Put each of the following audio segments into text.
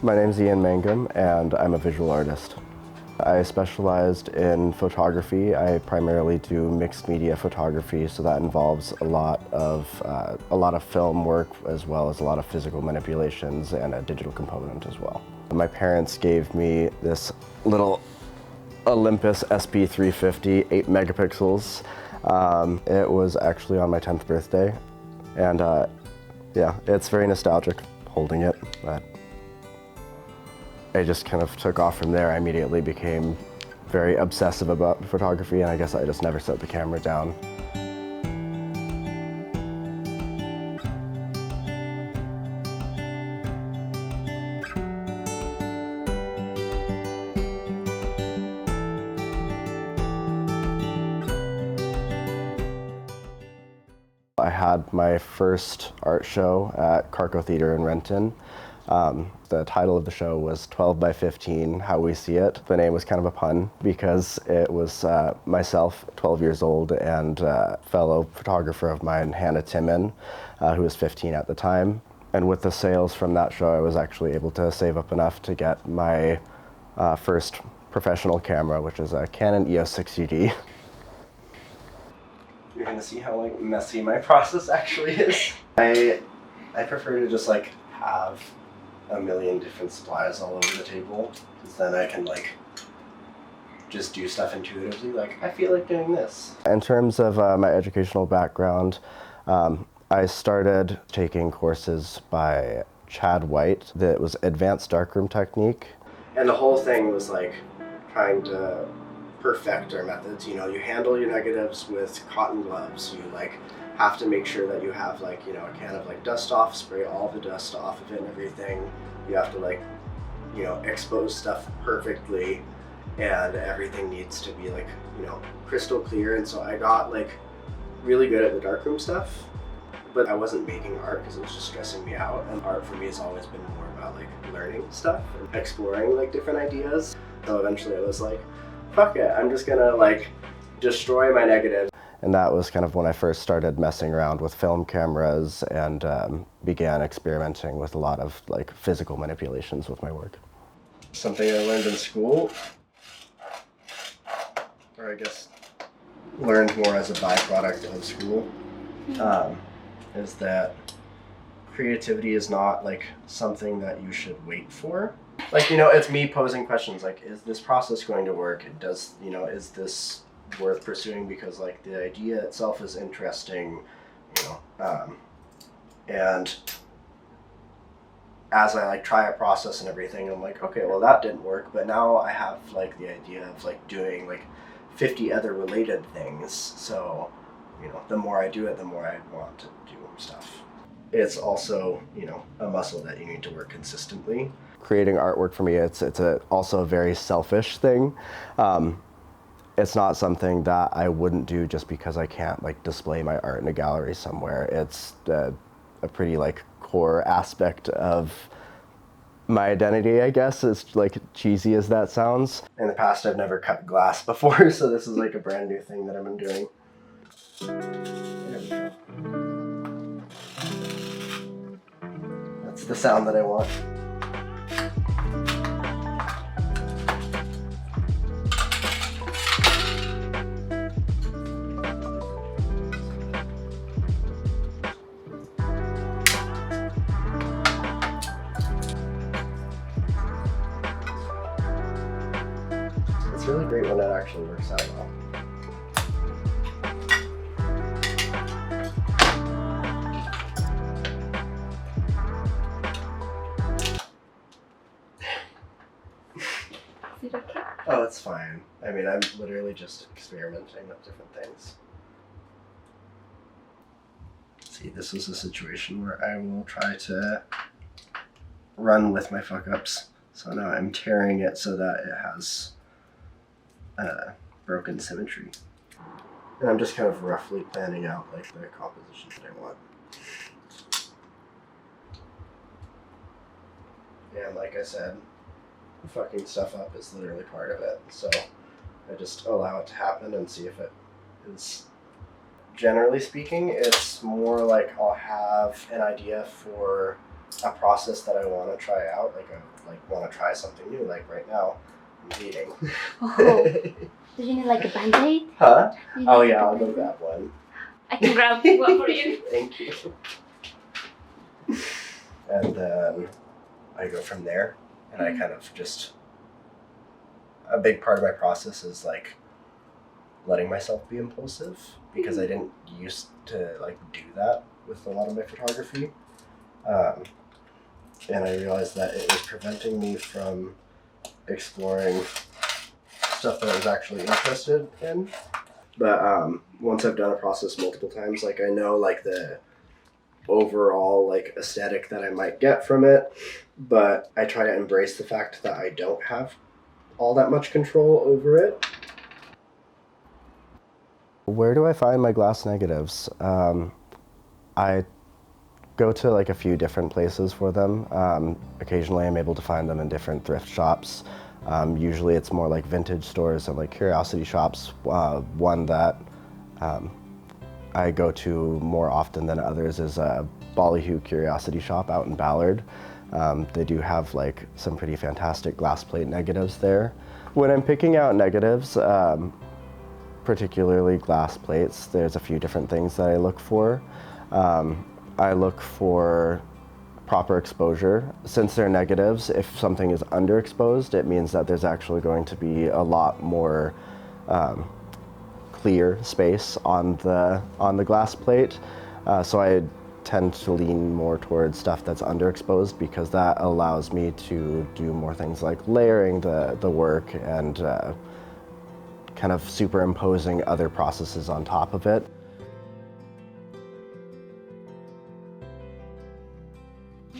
My name's Iain Mangum, and I'm a visual artist. I specialized in photography. I primarily do mixed media photography, so that involves a lot of film work as well as a lot of physical manipulations and a digital component as well. My parents gave me this little Olympus SP350, 8 megapixels. It was actually on my 10th birthday, and yeah, it's very nostalgic holding it, but I just kind of took off from there. I immediately became very obsessive about photography, and I guess I just never set the camera down. I had my first art show at Carco Theatre in Renton. The title of the show was 12 by 15, How We See It. The name was kind of a pun because it was myself, 12 years old, and a fellow photographer of mine, Hannah Timmin, who was 15 at the time. And with the sales from that show, I was actually able to save up enough to get my first professional camera, which is a Canon EOS 6UD. You're gonna see how like messy my process actually is. I prefer to just like have a million different supplies all over the table, because then I can like just do stuff intuitively, like I feel like doing this. In terms of my educational background, I started taking courses by Chad White that was advanced darkroom technique. And the whole thing was like trying to perfect our methods. You know, you handle your negatives with cotton gloves. You like have to make sure that you have like, you know, a can of like dust off, spray all the dust off of it and everything. You have to like, you know, expose stuff perfectly, and everything needs to be like, you know, crystal clear. And so I got like really good at the darkroom stuff, but I wasn't making art because it was just stressing me out. And art for me has always been more about like learning stuff and exploring like different ideas. So eventually I was like, fuck it, I'm just gonna like destroy my negatives. And that was kind of when I first started messing around with film cameras and began experimenting with a lot of like physical manipulations with my work. Something I learned in school, or I guess learned more as a byproduct of school, is that creativity is not like something that you should wait for. Like, you know, it's me posing questions like, is this process going to work? Does, you know, is this worth pursuing because like the idea itself is interesting, you know, and as I like try a process and everything, I'm like, okay, well that didn't work, but now I have like the idea of like doing like 50 other related things. So, you know, the more I do it, the more I want to do stuff. It's also, you know, a muscle that you need to work consistently. Creating artwork for me, it's also a very selfish thing. It's not something that I wouldn't do just because I can't like display my art in a gallery somewhere. It's a pretty like core aspect of my identity, I guess, as like cheesy as that sounds. In the past, I've never cut glass before, so this is like a brand new thing that I've been doing. There we go. That's the sound that I want. It's really great when it actually works out well. Is it okay? Oh, it's fine. I mean, I'm literally just experimenting with different things. See, this is a situation where I will try to run with my fuck-ups. So now I'm tearing it so that it has broken symmetry. And I'm just kind of roughly planning out like the composition that I want. And like I said, fucking stuff up is literally part of it. So I just allow it to happen and see if it is. Generally speaking, it's more like I'll have an idea for a process that I want to try out, like want to try something new. Like right now, I'm bleeding. Oh, do you need like a band-aid? Huh? Oh Like yeah, I'll go grab one. I can grab one for you. Thank you. And then I go from there, and I kind of just, a big part of my process is like letting myself be impulsive, because I didn't used to like do that with a lot of my photography. And I realized that it was preventing me from exploring stuff that I was actually interested in. But once I've done a process multiple times, like I know like the overall like aesthetic that I might get from it, but I try to embrace the fact that I don't have all that much control over it. Where do I find my glass negatives? I go to like a few different places for them. Occasionally I'm able to find them in different thrift shops. Usually it's more like vintage stores and like curiosity shops. One that I go to more often than others is a Ballyhoo Curiosity Shop out in Ballard. They do have like some pretty fantastic glass plate negatives there. When I'm picking out negatives, particularly glass plates, there's a few different things that I look for. I look for proper exposure. Since they're negatives, if something is underexposed, it means that there's actually going to be a lot more clear space on the glass plate. So I tend to lean more towards stuff that's underexposed, because that allows me to do more things like layering the work and kind of superimposing other processes on top of it.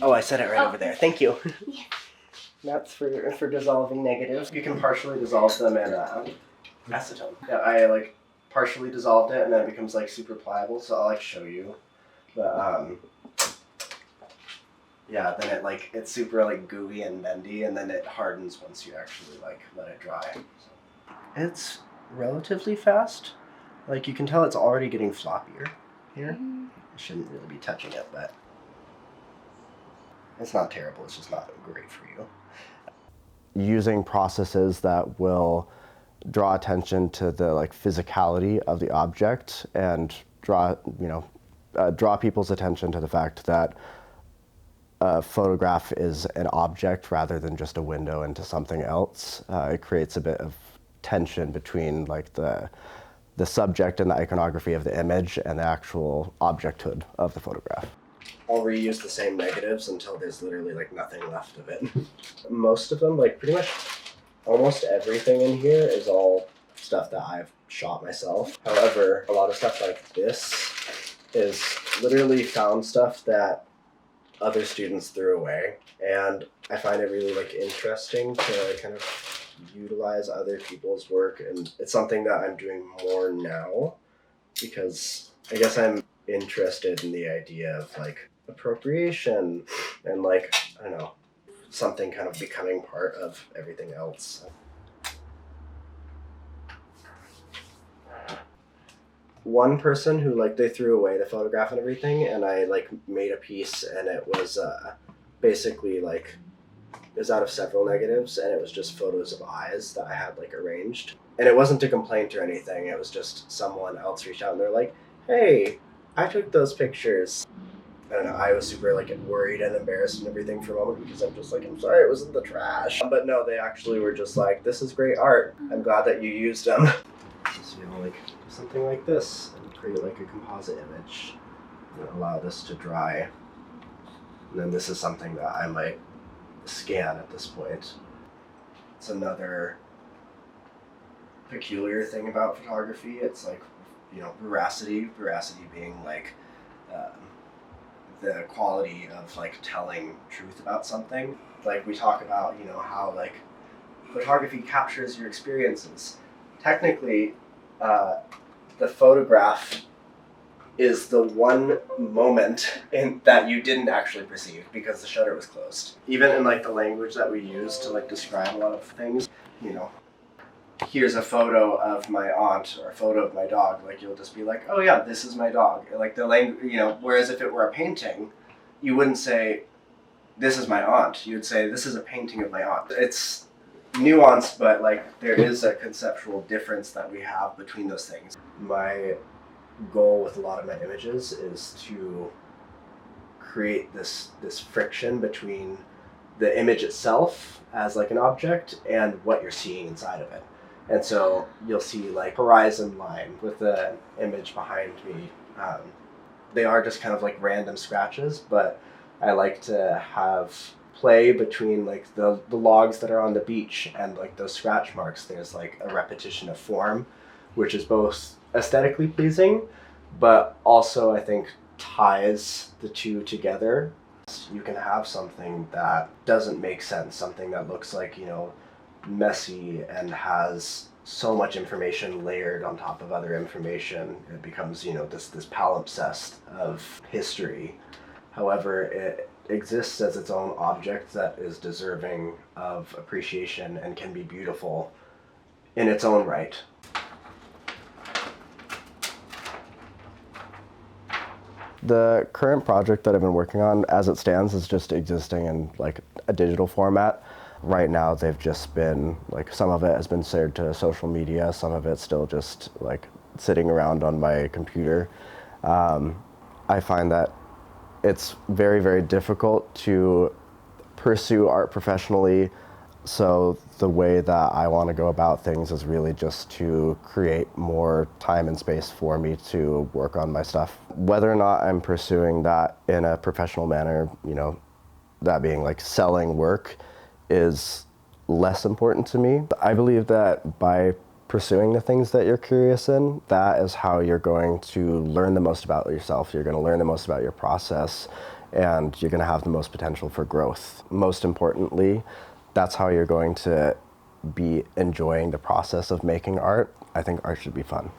Oh, I said it right over there. Thank you. Yeah. That's for dissolving negatives. You can partially dissolve them in acetone. Yeah, I like partially dissolved it, and then it becomes like super pliable. So I'll like show you. But yeah, then it's super like gooey and bendy, and then it hardens once you actually like let it dry. So it's relatively fast. Like you can tell it's already getting floppier here. I shouldn't really be touching it, but it's not terrible. It's just not great for you. Using processes that will draw attention to the like physicality of the object and draw people's attention to the fact that a photograph is an object rather than just a window into something else. It creates a bit of tension between like the subject and the iconography of the image and the actual objecthood of the photograph. I'll reuse the same negatives until there's literally like nothing left of it. Most of them, like pretty much almost everything in here is all stuff that I've shot myself. However, a lot of stuff like this is literally found stuff that other students threw away. And I find it really like interesting to kind of utilize other people's work, and it's something that I'm doing more now because I guess I'm interested in the idea of like appropriation and like, I don't know, something kind of becoming part of everything else. One person who like they threw away the photograph and everything, and I like made a piece, and it was basically like it was out of several negatives, and it was just photos of eyes that I had like arranged. And it wasn't a complaint or anything, it was just someone else reached out and they're like, hey, I took those pictures. I don't know, I was super like worried and embarrassed and everything for a moment because I'm just like, I'm sorry it was in the trash. But no, they actually were just like, this is great art. I'm glad that you used them. So, like do something like this and create like a composite image and allow this to dry. And then this is something that I might scan at this point. It's another peculiar thing about photography. It's like, veracity being like the quality of like telling truth about something. Like we talk about, how like photography captures your experiences. Technically, the photograph is the one moment that you didn't actually perceive because the shutter was closed. Even in like the language that we use to like describe a lot of things, here's a photo of my aunt or a photo of my dog, like you'll just be like, oh yeah, this is my dog. Like the language, whereas if it were a painting, you wouldn't say, this is my aunt. You'd say, this is a painting of my aunt. It's nuanced, but like there is a conceptual difference that we have between those things. My goal with a lot of my images is to create this friction between the image itself as like an object and what you're seeing inside of it. And so you'll see like horizon line with the image behind me. They are just kind of like random scratches, but I like to have play between like the logs that are on the beach and like those scratch marks. There's like a repetition of form, which is both aesthetically pleasing, but also I think ties the two together. You can have something that doesn't make sense, something that looks like, you know, messy and has so much information layered on top of other information. It becomes, you know, this palimpsest of history. However, it exists as its own object that is deserving of appreciation and can be beautiful in its own right. The current project that I've been working on, as it stands, is just existing in like a digital format. Right now, they've just been like, some of it has been shared to social media, some of it's still just like sitting around on my computer. I find that it's very, very difficult to pursue art professionally. So the way that I want to go about things is really just to create more time and space for me to work on my stuff. Whether or not I'm pursuing that in a professional manner, you know, that being like selling work, is less important to me. I believe that by pursuing the things that you're curious in, that is how you're going to learn the most about yourself. You're going to learn the most about your process, and you're going to have the most potential for growth. Most importantly, that's how you're going to be enjoying the process of making art. I think art should be fun.